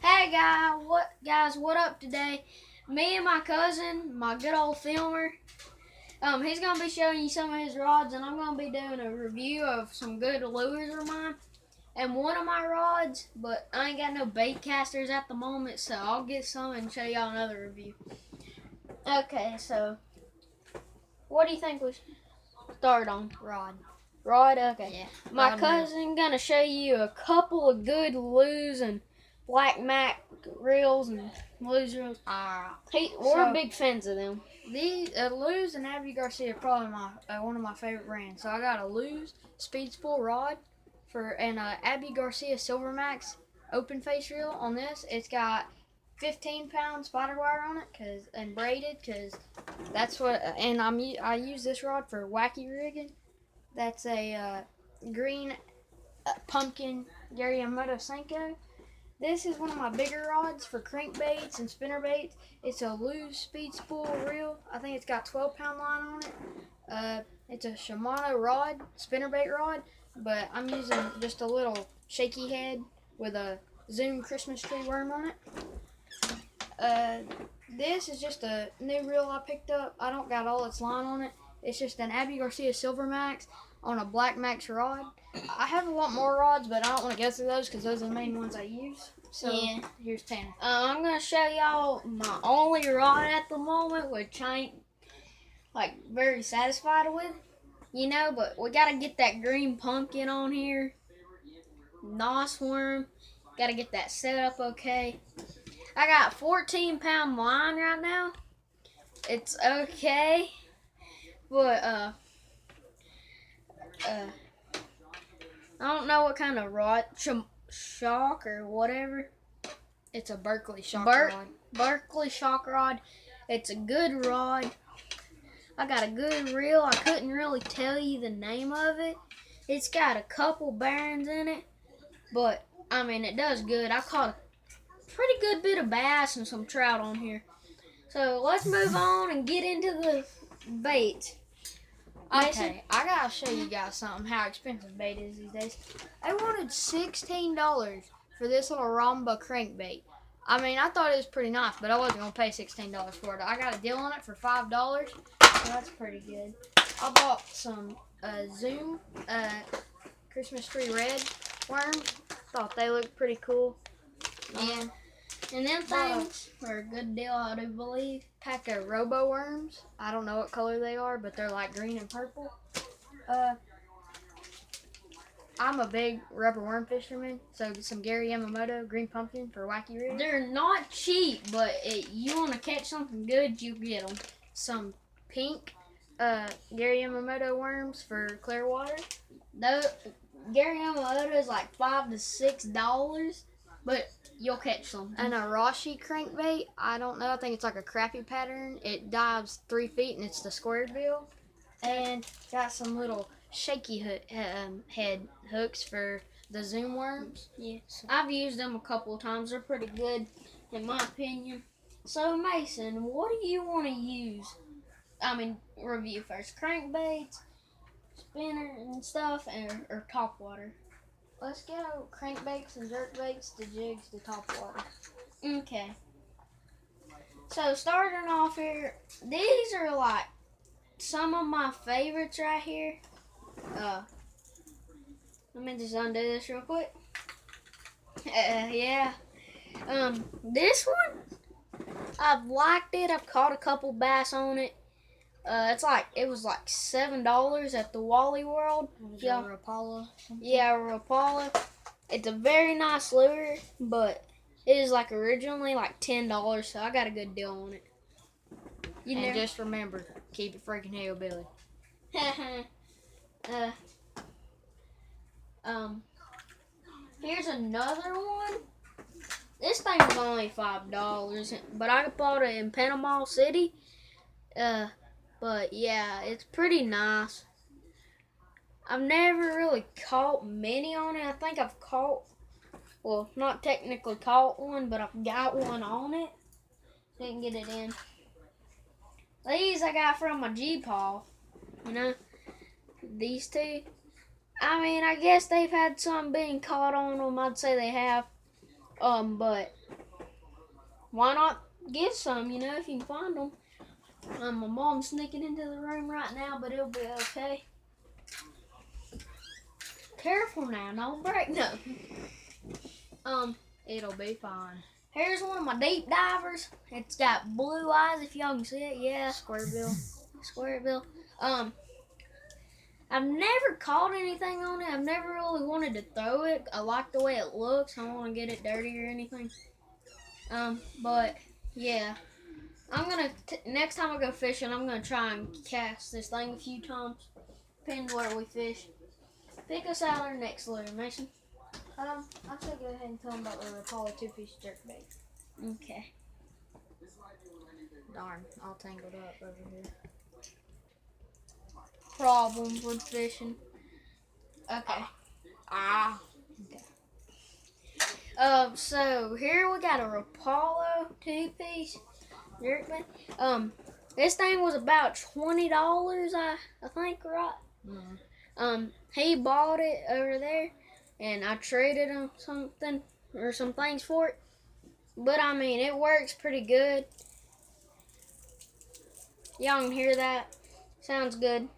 Hey guys, what up today? Me and my cousin, my good old filmer, he's gonna be showing you some of his rods, and I'm gonna be doing a review of some good lures of mine and one of my rods. But I ain't got no bait casters at the moment, so I'll get some and show y'all another review. Okay, so what do you think we should start on? Rod, okay. Yeah. My cousin gonna show you a couple of good lures and Black Mac reels and lose reels. We're big fans of them. These Lew's and Abbey Garcia are probably one of my favorite brands. So I got a Lew's Speed Spool rod and Abbey Garcia Silver Max open face reel on this. It's got 15-pound spider wire on it and braided because that's what. And I use this rod for wacky rigging. That's a green pumpkin Gary Yamamoto Senko. This is one of my bigger rods for crankbaits and spinnerbaits. It's a Lew's Speed Spool reel. I think it's got 12-pound line on it. It's a Shimano rod, spinnerbait rod, but I'm using just a little shaky head with a Zoom Christmas tree worm on it. This is just a new reel I picked up. I don't got all its line on it. It's just an Abbey Garcia Silver Max on a Black Max rod. I have a lot more rods, but I don't want to go through those because those are the main ones I use. So Yeah. Here's Tanner. I'm gonna show y'all my only rod at the moment, which I ain't very satisfied with, but we gotta get that green pumpkin on here. Nos worm, gotta get that set up okay. I got 14-pound line right now. It's okay, but I don't know what kind of rod, shock or whatever. It's a Berkeley shock rod. Berkeley shock rod. It's a good rod. I got a good reel. I couldn't really tell you the name of it. It's got a couple bearings in it, but I mean it does good. I caught a pretty good bit of bass and some trout on here. So let's move on and get into the bait. Okay, I gotta show you guys something, how expensive bait is these days. I wanted $16 for this little Ramba crankbait. I mean, I thought it was pretty nice, but I wasn't gonna pay $16 for it. I got a deal on it for $5, so that's pretty good. I bought some Zoom Christmas tree red worms. Thought they looked pretty cool. Yeah. And them things are a good deal, I do believe. Pack of Robo worms. I don't know what color they are, but they're like green and purple. I'm a big rubber worm fisherman, so some Gary Yamamoto green pumpkin for wacky rigs. They're not cheap, but you want to catch something good, you get them. Some pink Gary Yamamoto worms for clear water. Gary Yamamoto is like $5 to $6, but you'll catch something. And a Rashi crankbait. I don't know. I think it's like a crappie pattern. It dives 3 feet and it's the squared bill. And got some little shaky head hooks for the Zoom worms. Yeah, I've used them a couple of times. They're pretty good, in my opinion. So Mason, what do you want to use? Review first. Crankbaits, spinner and stuff, or topwater. Let's go crankbaits and jerkbaits, the jigs, the topwater. Okay. So starting off here, these are like some of my favorites right here. Let me just undo this real quick. Yeah. This one, I've liked it. I've caught a couple bass on it. It was like $7 at the Wally World. Yeah, Rapala. Yeah, Rapala. It's a very nice lure, but it is originally $10, so I got a good deal on it. Just remember, keep it freaking hillbilly. Here's another one. This thing was only $5, but I bought it in Panama City. But yeah, it's pretty nice. I've never really caught many on it. I think I've caught, well, not technically caught one, but I've got one on it. Didn't get it in. These I got from my G-Paw. These two. I guess they've had some being caught on them. I'd say they have. But why not get some, you know, if you can find them. My mom's sneaking into the room right now, but it'll be okay. Careful now, don't break nothing. It'll be fine. Here's one of my deep divers. It's got blue eyes, if y'all can see it. Yeah, square bill. I've never caught anything on it. I've never really wanted to throw it. I like the way it looks. I don't want to get it dirty or anything. But yeah, I'm gonna next time I go fishing, I'm gonna try and cast this thing a few times. Depends where we fish. Pick us out our next lure, Mason. I should go ahead and tell them about the Apollo 2-piece jerkbait. Okay. Darn, all tangled up over here. Problems with fishing. Okay. Okay. So here we got a Rapala 2-piece jerkbait. This thing was about $20, I think, right? Mm. He bought it over there, and I traded him some things for it. But I mean, it works pretty good. Y'all can hear that? Sounds good.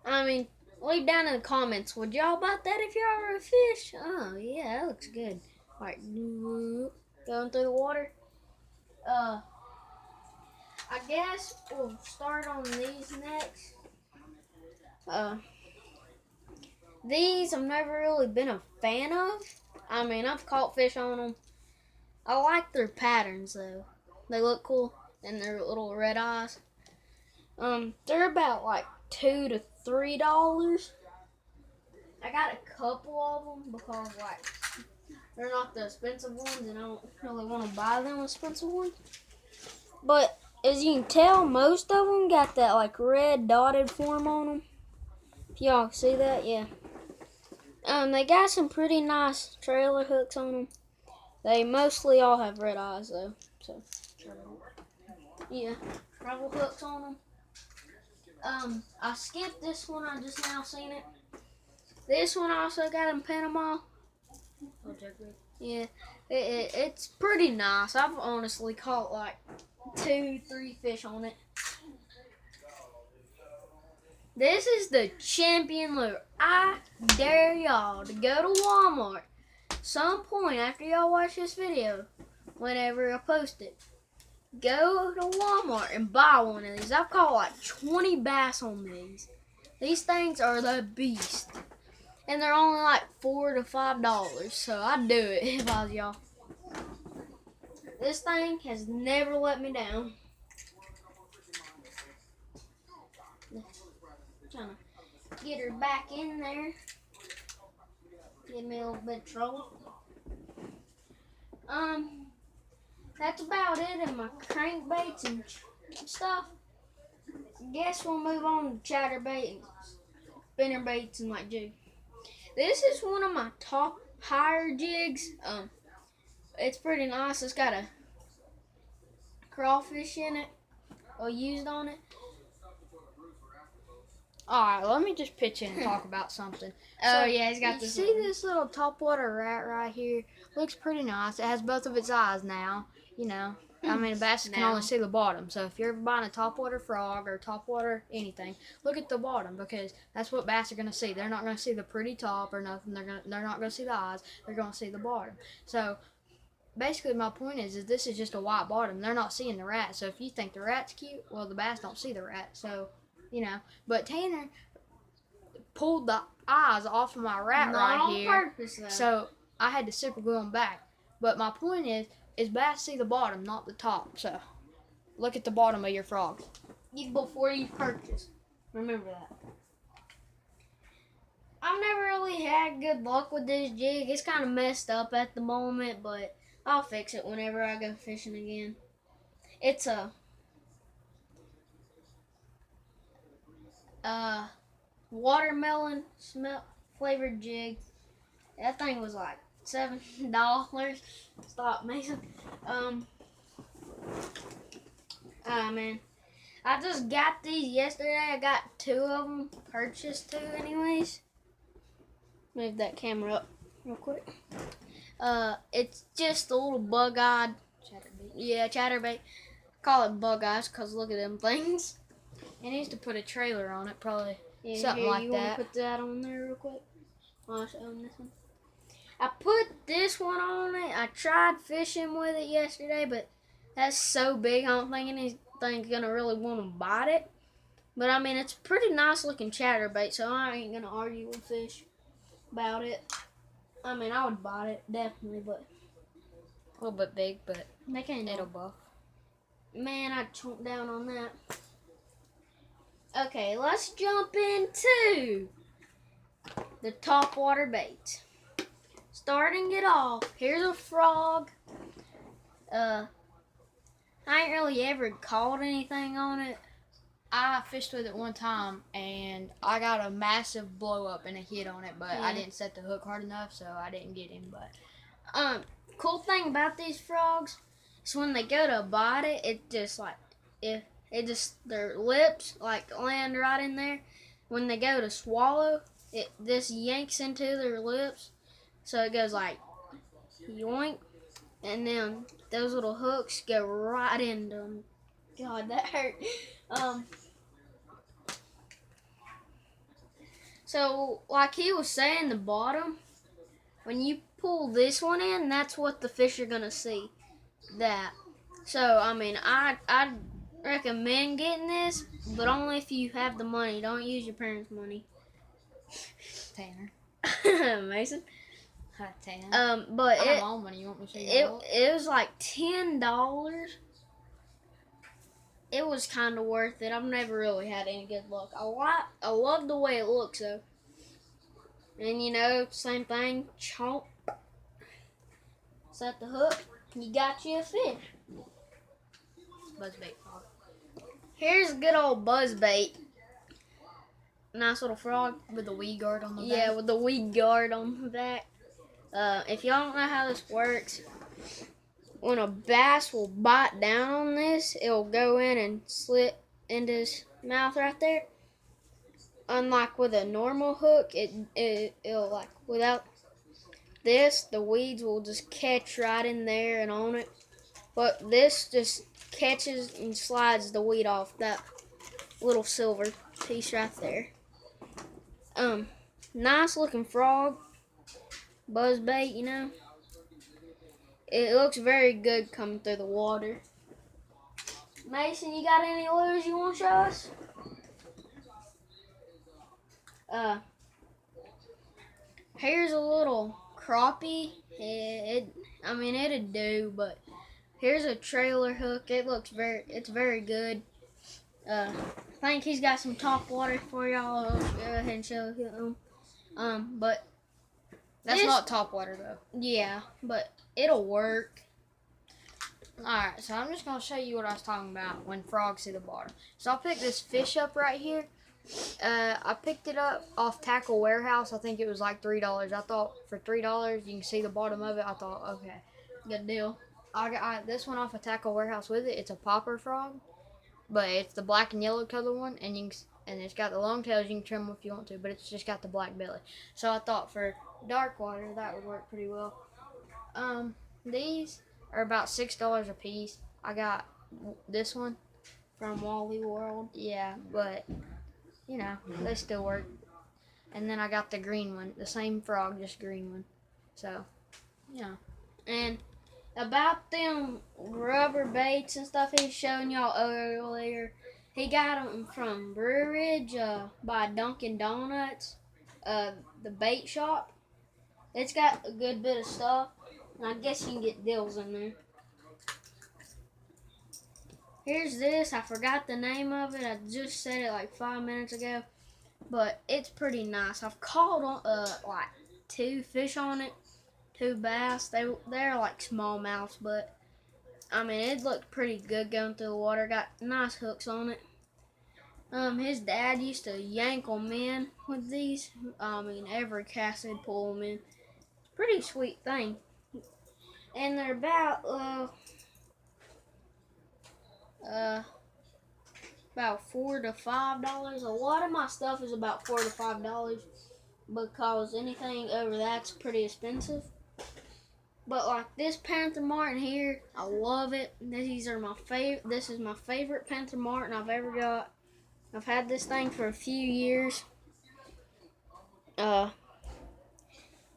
I mean, leave down in the comments. Would y'all buy that if y'all were a fish? Oh yeah, that looks good. Alright, going through the water. I guess we'll start on these next. These I've never really been a fan of. I mean, I've caught fish on them. I like their patterns though. They look cool, and their little red eyes. They're about like $2 to $3. I got a couple of them because like they're not the expensive ones, and I don't really want to buy them expensive ones. But as you can tell, most of them got that like red dotted form on them. If y'all see that, yeah. They got some pretty nice trailer hooks on them. They mostly all have red eyes though, so yeah, treble hooks on them. I skipped this one. I just now seen it. This one also got in Panama. Yeah, it's pretty nice. I've honestly caught like 2-3 fish on it. This is the champion lure. I dare y'all to go to Walmart some point after y'all watch this video, whenever I post it. Go to Walmart and buy one of these. I've caught like 20 bass on these. These things are the beast. And they're only like $4 to $5, so I'd do it if I was y'all. This thing has never let me down. Trying to get her back in there. Give me a little bit of trouble. That's about it in my crankbaits and stuff. Guess we'll move on to chatterbait and spinnerbaits and like jig. This is one of my top higher jigs. It's pretty nice. It's got a crawfish in it, or used on it. Alright, let me just pitch in and talk about something. Oh yeah, he's got this. See this little topwater rat right here? Looks pretty nice. It has both of its eyes now. You know, I mean, a bass can only see the bottom. So if you're buying a topwater frog or topwater anything, look at the bottom, because that's what bass are gonna see. They're not gonna see the pretty top or nothing. They're not gonna see the eyes. They're gonna see the bottom. So basically, my point is this is just a white bottom. They're not seeing the rat. So if you think the rat's cute, well, the bass don't see the rat. So, you know, but Tanner pulled the eyes off of my rat right here. Not on purpose, though. So I had to super glue them back. But my point is bass see the bottom, not the top. So look at the bottom of your frog. Before you purchase. Remember that. I've never really had good luck with this jig. It's kind of messed up at the moment, but I'll fix it whenever I go fishing again. It's a watermelon flavored jig. That thing was like $7. Stop, Mason. Man, I just got these yesterday. I got 2 of them, purchased 2 anyways. Move that camera up real quick. It's just a little bug-eyed Chatterbait. Yeah, chatterbait. Call it bug eyes because look at them things. It needs to put a trailer on it, probably. Yeah, Something here, like you that. want to put that on there real quick? I'll show them this one. I put this one on it. I tried fishing with it yesterday, but that's so big. I don't think anything's gonna really want to bite it. But I mean, it's a pretty nice looking chatterbait, so I ain't gonna argue with fish about it. I mean, I would bite it definitely, but A little bit big, but they can't. it'll buff. Man, I'd chomp down on that. Okay, let's jump into the top water bait. Starting it off, here's a frog. I ain't really ever caught anything on it. I fished with it one time, and I got a massive blow up and a hit on it, but I Yeah. didn't set the hook hard enough, so I didn't get him. But Cool thing about these frogs is when they go to bite it, it just like their lips like land right in there. When they go to swallow, this yanks into their lips, so it goes like yoink, and then those little hooks go right into them. God, that hurt. So like he was saying, the bottom, when you pull this one in, that's what the fish are gonna see. That. So I mean, I'd recommend getting this, but only if you have the money. Don't use your parents' money. Tanner, Mason. hi Tanner. But I have my own money. You want me to show you? it was like $10. It was kind of worth it. I've never really had any good luck. I love the way it looks though. And you know, same thing. Chomp. Set the hook. You got you a fish. Buzzbait frog. Here's a good old buzzbait. Nice little frog. With the weed guard on the back. Yeah, with the weed guard on the back. If y'all don't know how this works, when a bass will bite down on this, it'll go in and slit into his mouth right there. Unlike with a normal hook, it'll like without this, the weeds will just catch right in there and on it. But this just catches and slides the weed off that little silver piece right there. Nice looking frog. Buzzbait, you know. It looks very good coming through the water. Mason, you got any lures you want to show us? Here's a little crappie. I mean, it'd do, but here's a trailer hook. It's very good. I think he's got some top water for y'all. I'll go ahead and show him. But That's not top water though. yeah, but it'll work. Alright, so I'm just going to show you what I was talking about when frogs see the bottom. So I picked this fish up right here. I picked it up off Tackle Warehouse. I think it was like $3. I thought for $3 you can see the bottom of it. I thought, okay, Good deal. I got this one off of Tackle Warehouse with it. It's a popper frog, but it's the black and yellow color one, and it's got the long tails. You can trim them if you want to, but it's just got the black belly. So I thought for dark water that would work pretty well. These are about $6 a piece. I got this one From Wally World. yeah, but you know, they still work. And then I got the green one, the same frog, just green one. So, you know. And about them rubber baits and stuff he was showing y'all earlier, he got them from Brew Ridge by Dunkin' Donuts, the bait shop. It's got a good bit of stuff, and I guess you can get deals in there. Here's this. I forgot the name of it. I just said it like 5 minutes ago, but it's pretty nice. I've caught like 2 fish on it, 2 bass. They're like smallmouths, but I mean it looked pretty good going through the water. Got nice hooks on it. His dad used to yank them in with these. I mean every cast he'd pull them in. Pretty sweet thing. And they're about $4 to $5. A lot of my stuff is about $4 to $5 because anything over that's pretty expensive. But like this Panther Martin here, I love it. These are my favorite. This is my favorite Panther Martin I've ever got. I've had this thing for a few years.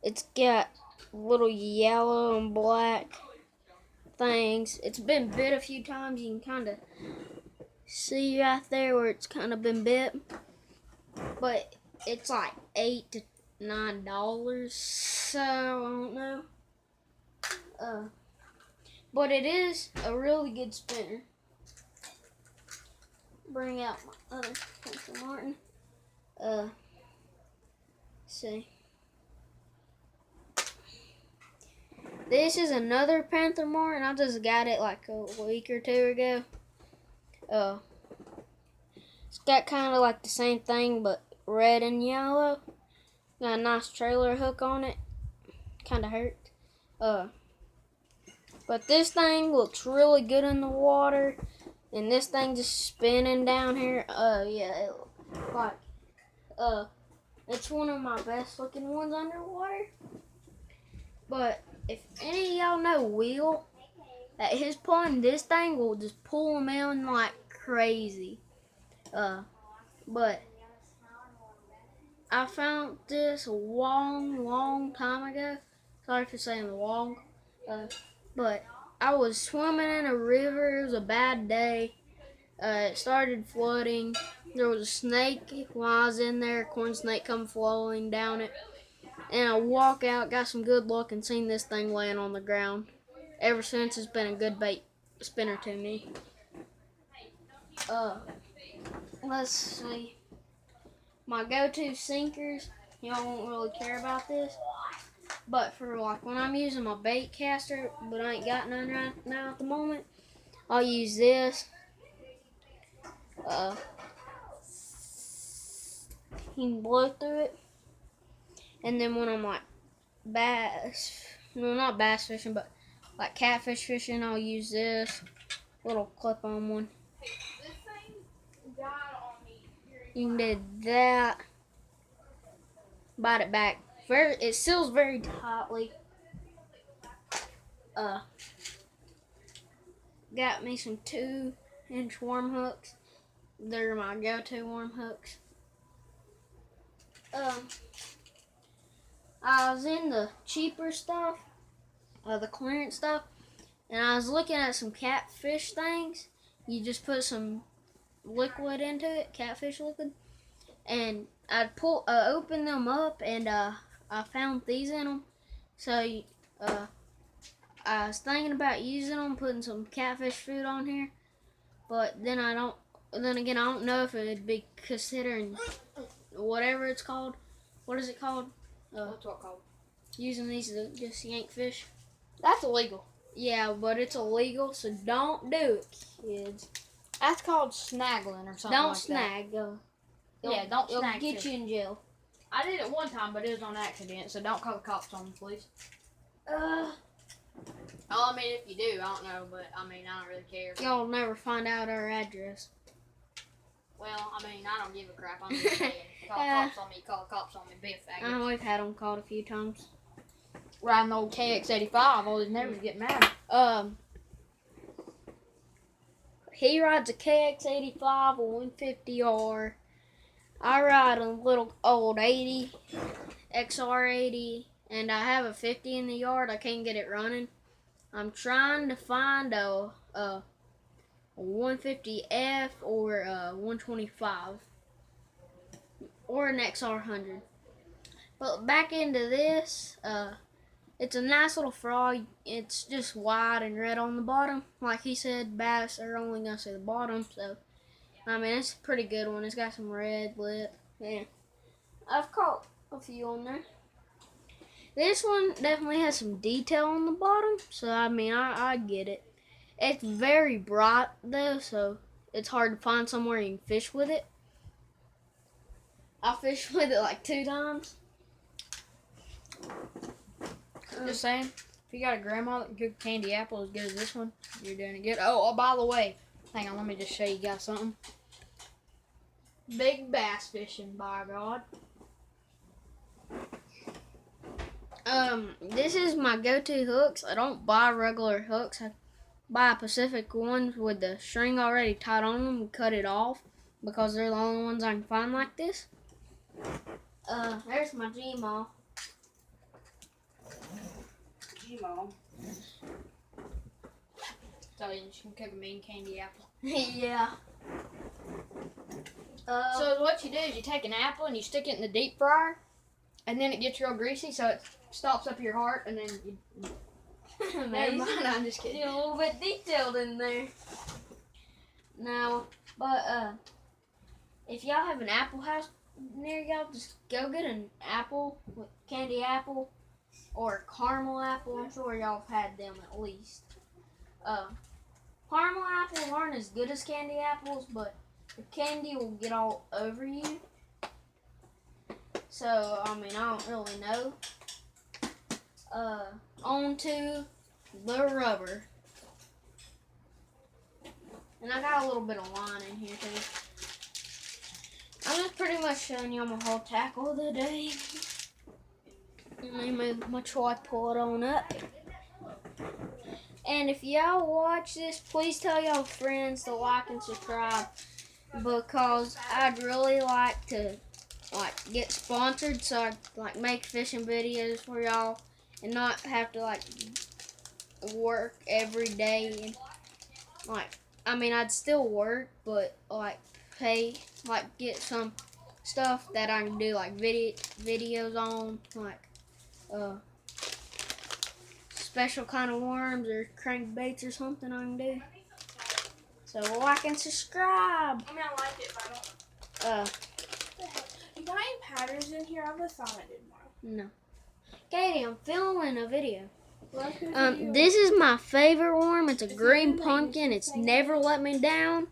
It's got little yellow and black things. It's been bit a few times. You can kind of see right there where it's kind of been bit. But it's like $8 to $9, so I don't know. But it is a really good spinner. Bring out my other Panther Martin. See. This is another Panther Martin. I just got it like a week or two ago. It's got kind of like the same thing, but red and yellow. Got a nice trailer hook on it. Kind of hurt. But this thing looks really good in the water. And this thing just spinning down here. Yeah, it's one of my best looking ones underwater. But if any of y'all know Will, at his pond, this thing will just pull him in like crazy. But I found this a long time ago. Sorry for saying long. But I was swimming in a river. It was a bad day. It started flooding. There was a snake while I was in there. A corn snake come flowing down it. And I walk out, got some good luck, and seen this thing laying on the ground. Ever since, it's been a good bait spinner to me. Let's see. My go-to sinkers, y'all won't really care about this. But for like when I'm using my bait caster, but I ain't got none right now at the moment, I'll use this. You can blow through it. And then when I'm like not bass fishing, but like catfish fishing, I'll use this little clip-on one. You can do that. Bite it back. It seals very tightly. Got me some 2-inch worm hooks. They're my go-to worm hooks. I was in the cheaper stuff, the clearance stuff, and I was looking at some catfish things. You just put some liquid into it, catfish liquid, and I'd open them up, and I found these in them. So I was thinking about using them, putting some catfish food on here, but then again, I don't know if it would be considering whatever it's called. What is it called? What's what called? Using these to just yank fish. That's illegal. Yeah, but it's illegal, so don't do it, kids. That's called snaggling or something. Don't snag. Don't It'll snag. get fish. you in jail. I did it one time, but it was on accident, so don't call the cops on me, please. Oh, I mean, if you do, I don't know, but I mean, I don't really care. Y'all never find out our address. Well, I mean, I don't give a crap. I'm just saying. Call cops on me, call cops on me, be a faggot. We've had them called a few times. Riding the old KX85, I was never get mad. He rides a KX85, a 150R. I ride a little old 80, XR80, and I have a 50 in the yard. I can't get it running. I'm trying to find a 150F or a 125 or an XR100. But back into this, it's a nice little frog. It's just white and red on the bottom. Like he said, bass are only gonna see the bottom, so I mean it's a pretty good one. It's got some red lip. Yeah, I've caught a few on there. This one definitely has some detail on the bottom, so I mean I get it. It's very bright though, so it's hard to find somewhere you can fish with it. I fished with it like 2 times. Just saying, if you got a grandma that can cook candy apple as good as this one, you're doing it good. Oh, by the way, hang on, let me just show you guys something. Big bass fishing, by God. This is my go-to hooks. I don't buy regular hooks. I buy Pacific ones with the string already tied on them and cut it off because they're the only ones I can find like this. There's my G-Maw. G-Maw. So you can cook a mean candy apple. Yeah. So what you do is you take an apple and you stick it in the deep fryer, and then it gets real greasy, so it stops up your heart, and then you. Never mind, I'm just kidding. You're a little bit detailed in there. Now, but if y'all have an Apple house near y'all, just go get an apple, candy apple, or caramel apple. I'm sure y'all have had them at least. Caramel apples aren't as good as candy apples, but the candy will get all over you. So, I mean, I don't really know. On to the rubber. And I got a little bit of line in here too. I'm just pretty much showing you my whole tackle of the day. Let me move my tripod on up. And if y'all watch this, please tell y'all friends to like and subscribe, because I'd really like to get sponsored so I make fishing videos for y'all and not have to work every day and I mean I'd still work, but pay get some stuff that I can do videos on, special kind of worms or crankbaits or something I can do. So like and subscribe. I mean, I like it, but I don't. You got any patterns in here? I would thought I did more. No. Katie, I'm filming a video. What video? This is my favorite worm. It's a green pumpkin. It's never let me down.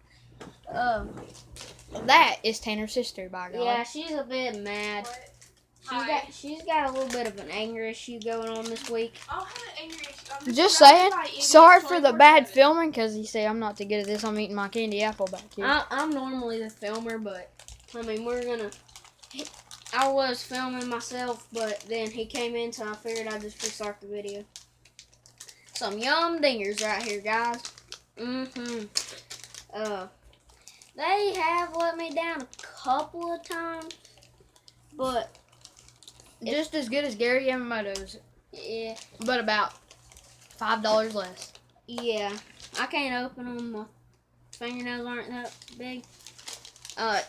That is Tanner's sister, by God. Yeah, she's a bit mad. She's got a little bit of an anger issue going on this week. I'll have an angry issue. Just saying, sorry for the bad filming, because you say I'm not too good at this. I'm eating my candy apple back here. I'm normally the filmer, but I mean I was filming myself, but then he came in, so I figured I'd just restart the video. Some yum dingers right here, guys. They have let me down a couple of times, but just as good as Gary Yamamoto's. Yeah. But about $5 less. Yeah. I can't open them. My fingernails aren't that big.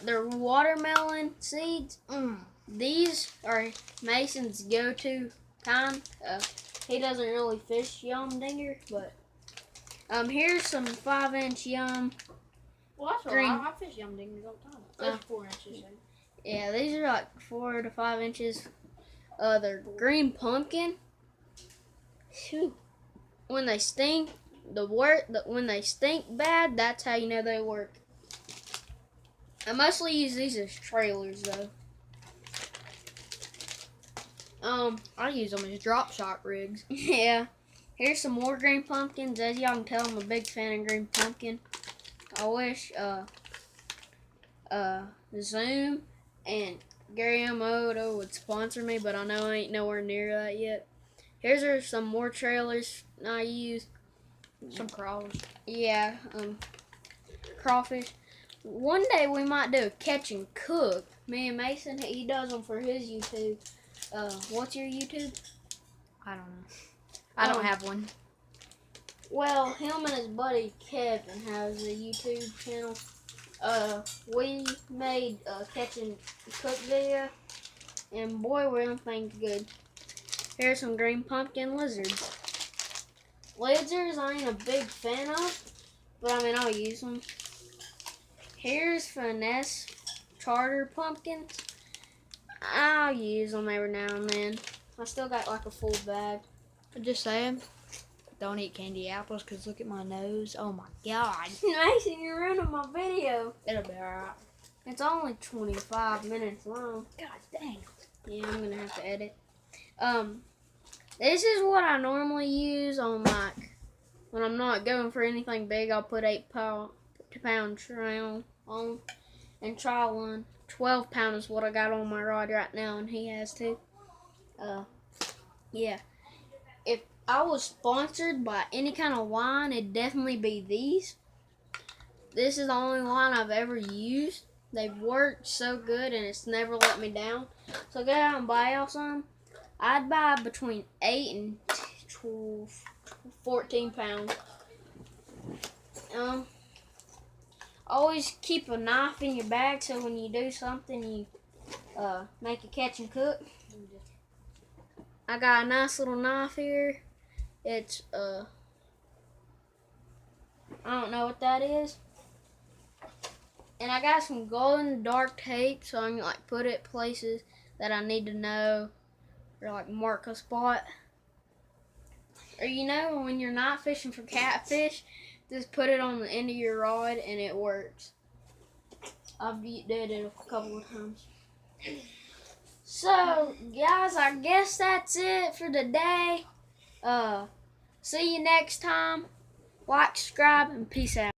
They're watermelon seeds. These are Mason's go-to kind. He doesn't really fish yum dinger, but here's some 5-inch yum. Well, that's green. all right. I fish yum dingers all the time. That's 4 inches. Yeah, these are like 4 to 5 inches. They're green pumpkin. Whew. When they stink, when they stink bad, that's how you know they work. I mostly use these as trailers though. I use them as drop shot rigs. Yeah. Here's some more green pumpkins. As y'all can tell, I'm a big fan of green pumpkin. I wish Zoom and Gary Yamamoto would sponsor me, but I know I ain't nowhere near that yet. Here's some more trailers I use. Some crawls. Yeah, crawfish. One day we might do a catch and cook. Me and Mason, he does them for his YouTube. What's your YouTube? I don't know. I don't have one. Well, him and his buddy Kevin has a YouTube channel. We made a catch and cook video, and boy, were them things good. Here's some green pumpkin lizards. Lizards I ain't a big fan of, but I mean I'll use them. Here's finesse charter pumpkins. I'll use them every now and then. I still got like a full bag. I'm just saying, don't eat candy apples, because look at my nose. Oh my God. Mason, you're ruining my video. It'll be alright. It's only 25 minutes long. God dang. Yeah, I'm gonna have to edit. This is what I normally use on when I'm not going for anything big. I'll put 8-pound trail on and try one. 12-pound is what I got on my rod right now, and he has too. Yeah. If I was sponsored by any kind of line, it'd definitely be these. This is the only line I've ever used. They've worked so good and it's never let me down. So go out and buy y'all some. I'd buy between 8 and 12, 14 pounds. Always keep a knife in your bag so when you do something, you make a catch and cook. I got a nice little knife here. It's I don't know what that is. And I got some golden dark tape so I can like put it places that I need to know or like mark a spot. Or you know when you're not fishing for catfish, just put it on the end of your rod and it works. I've did it a couple of times. So guys, I guess that's it for today. See you next time. Like, subscribe, and peace out.